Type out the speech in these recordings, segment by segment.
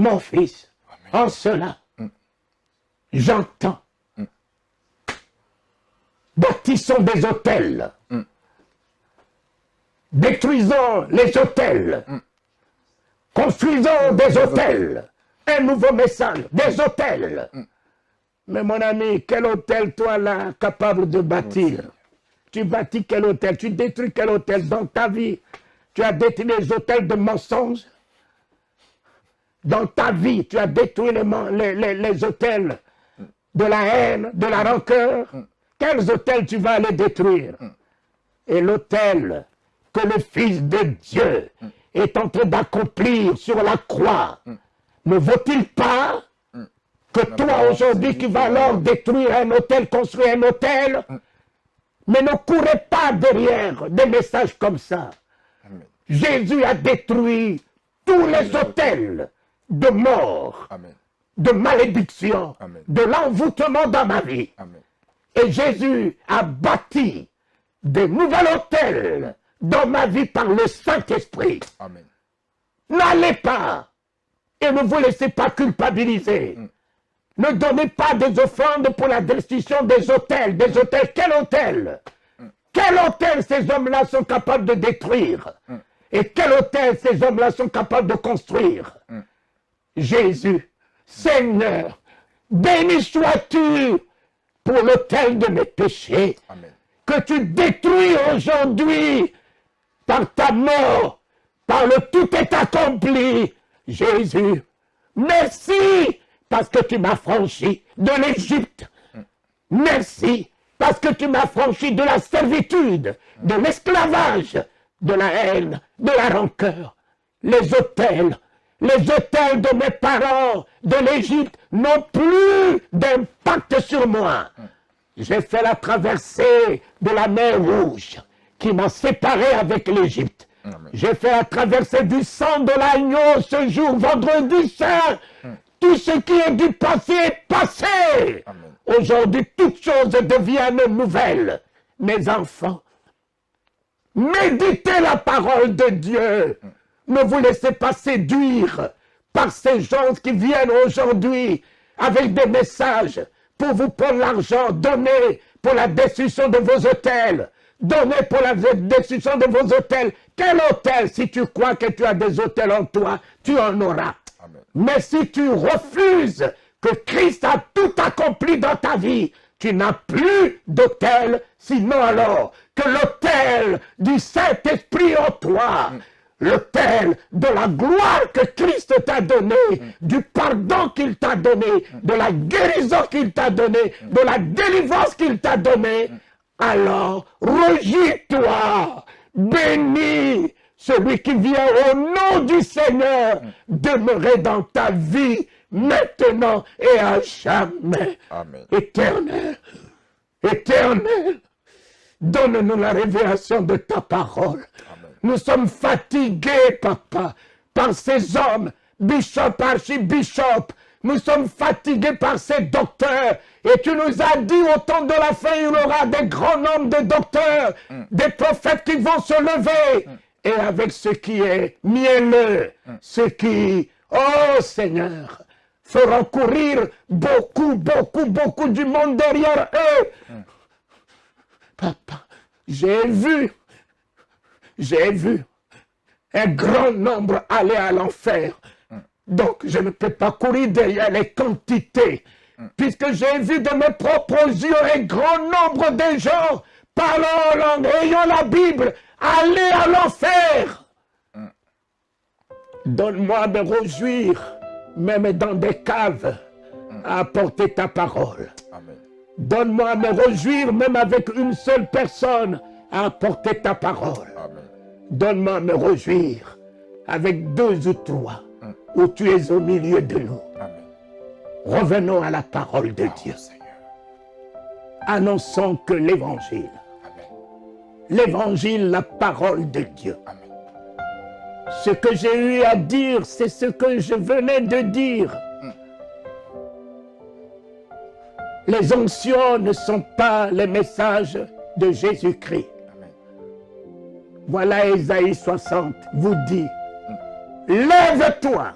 mon fils, en cela, j'entends. Bâtissons des autels. Détruisons les autels. Construisons des autels. Un nouveau message, des autels. Mais mon ami, quel hôtel toi là, capable de bâtir? Tu bâtis quel hôtel? Tu détruis quel hôtel dans ta vie? Tu as détruit les hôtels de mensonges. Dans ta vie, tu as détruit les hôtels de la haine, de la rancœur. Quels hôtels tu vas aller détruire? Et l'hôtel que le Fils de Dieu est en train d'accomplir sur la croix, ne vaut-il pas que toi aujourd'hui qui vas alors détruire un hôtel, construire un hôtel, mais ne courez pas derrière des messages comme ça. Jésus a détruit tous les hôtels de mort, de malédiction, de l'envoûtement dans ma vie. Et Jésus a bâti de nouveaux hôtels dans ma vie par le Saint-Esprit. N'allez pas et ne vous laissez pas culpabiliser. Ne donnez pas des offrandes pour la destruction des hôtels. Des hôtels, quel hôtel? Quel hôtel ces hommes-là sont capables de détruire? Et quel hôtel ces hommes-là sont capables de construire? Jésus, Seigneur, béni sois-tu pour l'autel de mes péchés, que tu détruis aujourd'hui par ta mort, par le tout est accompli. Jésus, merci parce que tu m'as franchi de l'Égypte. Merci parce que tu m'as franchi de la servitude, de l'esclavage, de la haine, de la rancœur. Les autels de mes parents de l'Égypte n'ont plus d'impact sur moi. J'ai fait la traversée de la mer Rouge qui m'a séparé avec l'Égypte. J'ai fait la traversée du sang de l'agneau ce jour, vendredi saint. Tout ce qui est du passé est passé. Aujourd'hui, toutes choses deviennent nouvelles. Mes enfants, méditez la parole de Dieu. Ne vous laissez pas séduire par ces gens qui viennent aujourd'hui avec des messages pour vous prendre l'argent. Donnez pour la destruction de vos hôtels. Donnez pour la destruction de vos hôtels. Quel hôtel? Si tu crois que tu as des hôtels en toi, tu en auras. Amen. Mais si tu refuses que Christ a tout accompli dans ta vie, tu n'as plus d'hôtel, sinon alors que l'hôtel du Saint-Esprit en toi, l'hôtel de la gloire que Christ t'a donné, du pardon qu'il t'a donné, de la guérison qu'il t'a donné, de la délivrance qu'il t'a donné, alors rejette-toi, bénis celui qui vient au nom du Seigneur demeurer dans ta vie maintenant et à jamais. Amen. Éternel, éternel, donne-nous la révélation de ta parole. Amen. Nous sommes fatigués, papa, par ces hommes, bishop, archibishop. Nous sommes fatigués par ces docteurs. Et tu nous as dit, au temps de la fin, il y aura des grands nombres de docteurs, des prophètes qui vont se lever. Et avec ce qui est mielleux, ce qui, oh Seigneur, feront courir beaucoup du monde derrière eux. Papa, j'ai vu un grand nombre aller à l'enfer. Donc, je ne peux pas courir derrière les quantités, puisque j'ai vu de mes propres yeux un grand nombre de gens parlant en langue, ayant la Bible, aller à l'enfer. Donne-moi de me réjouir, même dans des caves, à apporter ta parole. Donne-moi à me réjouir, même avec une seule personne, à apporter ta parole. Donne-moi à me réjouir, avec deux ou trois, où tu es au milieu de nous. Revenons à la parole de Dieu. Annonçons que l'évangile, la parole de Dieu. Ce que j'ai eu à dire, c'est ce que je venais de dire. Les onctions ne sont pas les messages de Jésus-Christ. Voilà Ésaïe 60 vous dit, lève-toi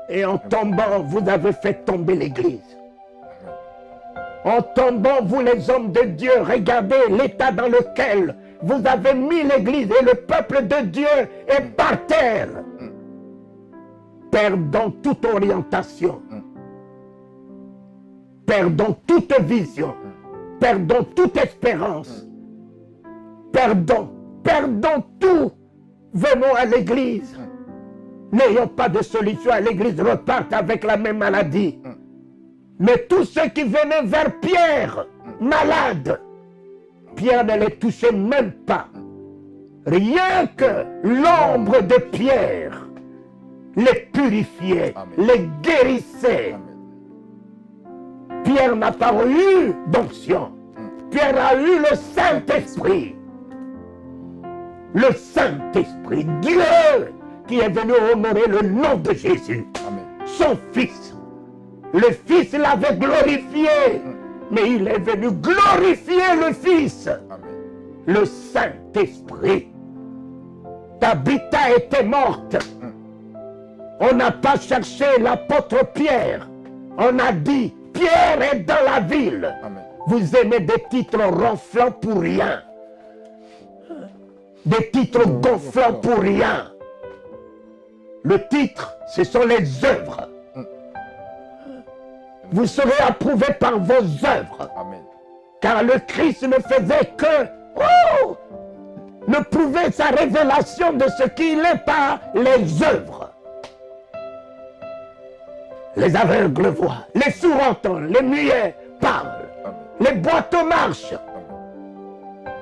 Et en tombant, vous avez fait tomber l'Église. En tombant, vous les hommes de Dieu, regardez l'état dans lequel vous avez mis l'Église et le peuple de Dieu est par terre. Perdons toute orientation. Perdons toute vision. Perdons toute espérance. Perdons tout. Venons à l'Église. N'ayons pas de solution à l'Église, repartent avec la même maladie. Mais tous ceux qui venaient vers Pierre, malades, Pierre ne les touchait même pas. Rien que l'ombre de Pierre les purifiait, les guérissait. Pierre n'a pas eu d'onction. Pierre a eu le Saint-Esprit. Le Saint-Esprit, Dieu qui est venu honorer le nom de Jésus, son Fils. Le Fils l'avait glorifié, mais il est venu glorifier le Fils. Le Saint-Esprit. Tabitha était morte. On n'a pas cherché l'apôtre Pierre. On a dit, Pierre est dans la ville. Vous aimez des titres ronflants pour rien. Des titres gonflants pour rien. Le titre, ce sont les œuvres. Vous serez approuvés par vos œuvres. Car le Christ ne faisait que ne prouver sa révélation de ce qu'il est par les œuvres. Les aveugles voient, les sourds entendent, les muets parlent, les boiteux marchent.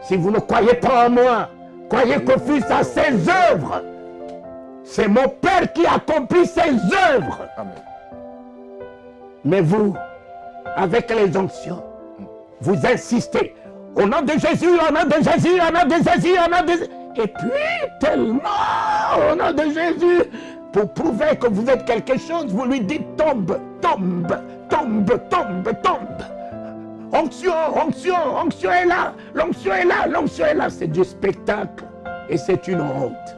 Si vous ne croyez pas en moi, croyez que fût à ses œuvres. C'est mon Père qui accomplit ses œuvres. Mais vous, avec les onctions, vous insistez. Au nom de Jésus, au nom de Jésus, au nom de Jésus, au nom de Jésus. Et puis, tellement, au nom de Jésus, pour prouver que vous êtes quelque chose, vous lui dites tombe, tombe, tombe, tombe, tombe. Onction, onction, onction est là, l'onction est là, l'onction est là. C'est du spectacle et c'est une honte.